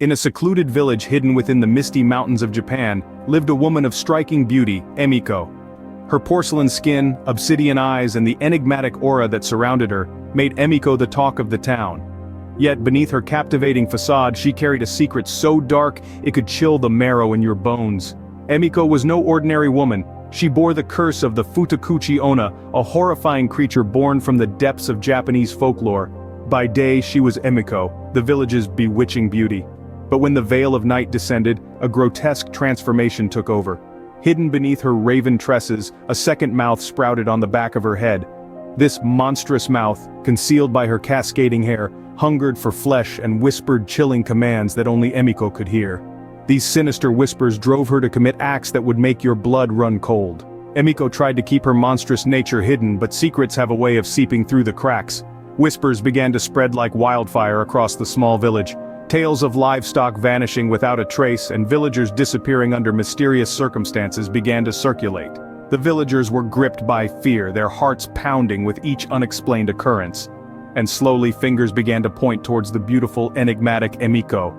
In a secluded village hidden within the misty mountains of Japan, lived a woman of striking beauty, Emiko. Her porcelain skin, obsidian eyes and the enigmatic aura that surrounded her, made Emiko the talk of the town. Yet beneath her captivating facade she carried a secret so dark it could chill the marrow in your bones. Emiko was no ordinary woman. She bore the curse of the Futakuchi-Onna, a horrifying creature born from the depths of Japanese folklore. By day she was Emiko, the village's bewitching beauty. But when the veil of night descended, a grotesque transformation took over. Hidden beneath her raven tresses, a second mouth sprouted on the back of her head. This monstrous mouth, concealed by her cascading hair, hungered for flesh and whispered chilling commands that only Emiko could hear. These sinister whispers drove her to commit acts that would make your blood run cold. Emiko tried to keep her monstrous nature hidden, but secrets have a way of seeping through the cracks. Whispers began to spread like wildfire across the small village. Tales of livestock vanishing without a trace and villagers disappearing under mysterious circumstances began to circulate. The villagers were gripped by fear, their hearts pounding with each unexplained occurrence. And slowly fingers began to point towards the beautiful, enigmatic Emiko.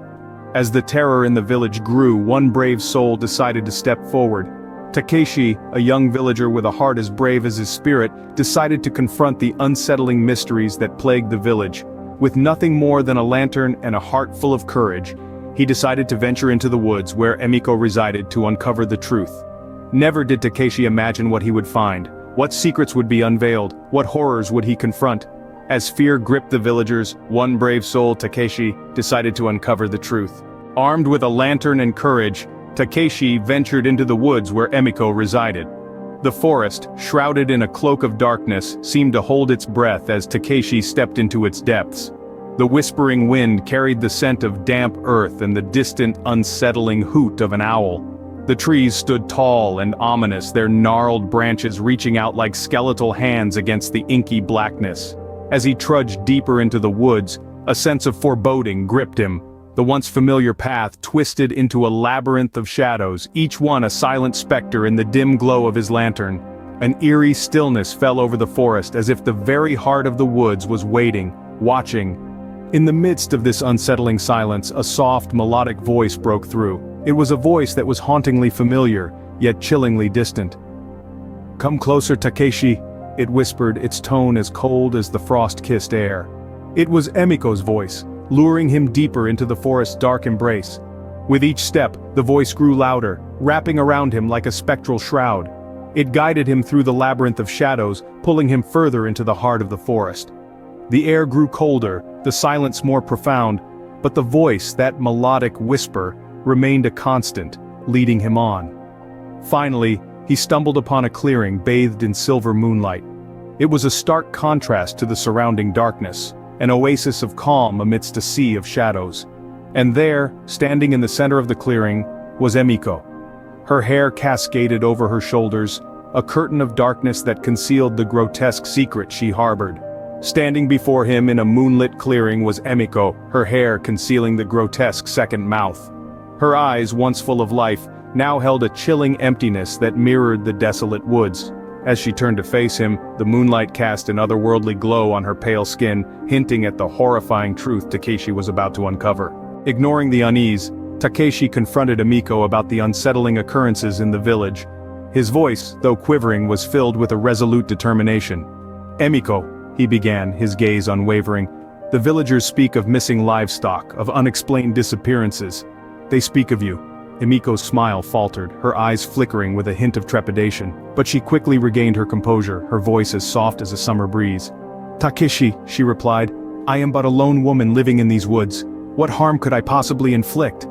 As the terror in the village grew, one brave soul decided to step forward. Takeshi, a young villager with a heart as brave as his spirit, decided to confront the unsettling mysteries that plagued the village. With nothing more than a lantern and a heart full of courage, he decided to venture into the woods where Emiko resided to uncover the truth. Never did Takeshi imagine what he would find. What secrets would be unveiled? What horrors would he confront? As fear gripped the villagers, one brave soul, Takeshi, decided to uncover the truth. Armed with a lantern and courage, Takeshi ventured into the woods where Emiko resided. The forest, shrouded in a cloak of darkness, seemed to hold its breath as Takeshi stepped into its depths. The whispering wind carried the scent of damp earth and the distant, unsettling hoot of an owl. The trees stood tall and ominous, their gnarled branches reaching out like skeletal hands against the inky blackness. As he trudged deeper into the woods, a sense of foreboding gripped him. The once familiar path twisted into a labyrinth of shadows, each one a silent specter in the dim glow of his lantern. An eerie stillness fell over the forest as if the very heart of the woods was waiting, watching. In the midst of this unsettling silence, a soft, melodic voice broke through. It was a voice that was hauntingly familiar, yet chillingly distant. "Come closer, Takeshi," it whispered, its tone as cold as the frost-kissed air. It was Emiko's voice, luring him deeper into the forest's dark embrace. With each step, the voice grew louder, wrapping around him like a spectral shroud. It guided him through the labyrinth of shadows, pulling him further into the heart of the forest. The air grew colder, the silence more profound, but the voice, that melodic whisper, remained a constant, leading him on. Finally, he stumbled upon a clearing bathed in silver moonlight. It was a stark contrast to the surrounding darkness, an oasis of calm amidst a sea of shadows. And there, standing in the center of the clearing, was Emiko. Her hair cascaded over her shoulders, a curtain of darkness that concealed the grotesque secret she harbored. Standing before him in a moonlit clearing was Emiko, her hair concealing the grotesque second mouth. Her eyes, once full of life, now held a chilling emptiness that mirrored the desolate woods. As she turned to face him, the moonlight cast an otherworldly glow on her pale skin, hinting at the horrifying truth Takeshi was about to uncover. Ignoring the unease, Takeshi confronted Emiko about the unsettling occurrences in the village. His voice, though quivering, was filled with a resolute determination. "Emiko," he began, his gaze unwavering, "the villagers speak of missing livestock, of unexplained disappearances. They speak of you." Emiko's smile faltered, her eyes flickering with a hint of trepidation, but she quickly regained her composure, her voice as soft as a summer breeze. "Takeshi," she replied, "I am but a lone woman living in these woods. What harm could I possibly inflict?"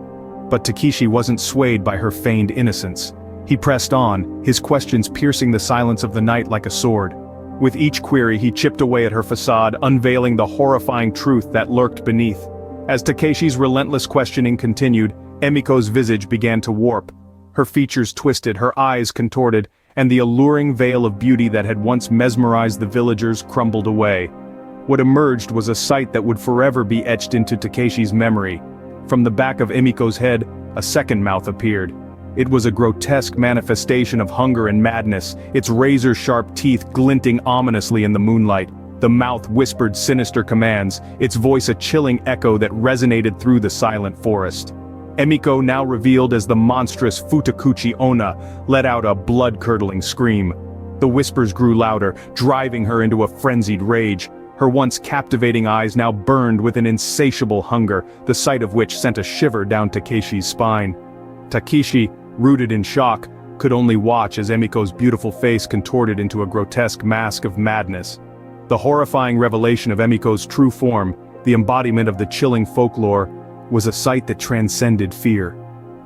But Takeshi wasn't swayed by her feigned innocence. He pressed on, his questions piercing the silence of the night like a sword. With each query he chipped away at her facade, unveiling the horrifying truth that lurked beneath. As Takeshi's relentless questioning continued, Emiko's visage began to warp. Her features twisted, her eyes contorted, and the alluring veil of beauty that had once mesmerized the villagers crumbled away. What emerged was a sight that would forever be etched into Takeshi's memory. From the back of Emiko's head, a second mouth appeared. It was a grotesque manifestation of hunger and madness, its razor-sharp teeth glinting ominously in the moonlight. The mouth whispered sinister commands, its voice a chilling echo that resonated through the silent forest. Emiko, now revealed as the monstrous Futakuchi-Onna, let out a blood-curdling scream. The whispers grew louder, driving her into a frenzied rage. Her once captivating eyes now burned with an insatiable hunger, the sight of which sent a shiver down Takeshi's spine. Takeshi, rooted in shock, could only watch as Emiko's beautiful face contorted into a grotesque mask of madness. The horrifying revelation of Emiko's true form, the embodiment of the chilling folklore, was a sight that transcended fear.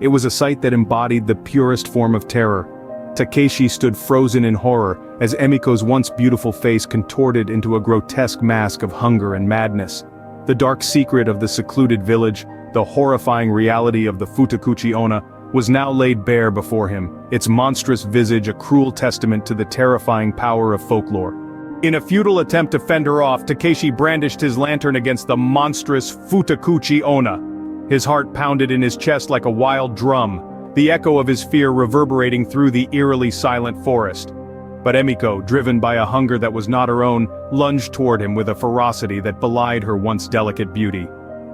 It was a sight that embodied the purest form of terror. Takeshi stood frozen in horror as Emiko's once beautiful face contorted into a grotesque mask of hunger and madness. The dark secret of the secluded village, the horrifying reality of the Futakuchi-Onna, was now laid bare before him, its monstrous visage a cruel testament to the terrifying power of folklore. In a futile attempt to fend her off, Takeshi brandished his lantern against the monstrous Futakuchi-Onna. His heart pounded in his chest like a wild drum, the echo of his fear reverberating through the eerily silent forest. But Emiko, driven by a hunger that was not her own, lunged toward him with a ferocity that belied her once delicate beauty.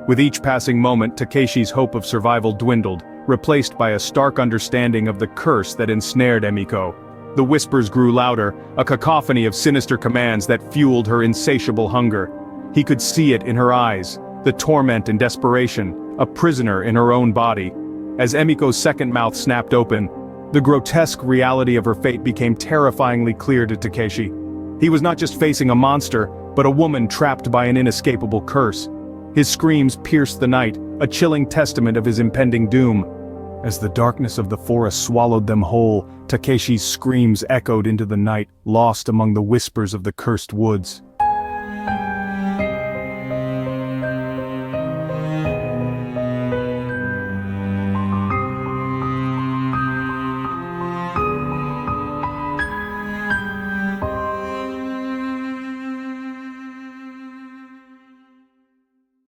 With each passing moment, Takeshi's hope of survival dwindled, replaced by a stark understanding of the curse that ensnared Emiko. The whispers grew louder, a cacophony of sinister commands that fueled her insatiable hunger. He could see it in her eyes, the torment and desperation, a prisoner in her own body. As Emiko's second mouth snapped open, the grotesque reality of her fate became terrifyingly clear to Takeshi. He was not just facing a monster, but a woman trapped by an inescapable curse. His screams pierced the night, a chilling testament of his impending doom. As the darkness of the forest swallowed them whole, Takeshi's screams echoed into the night, lost among the whispers of the cursed woods.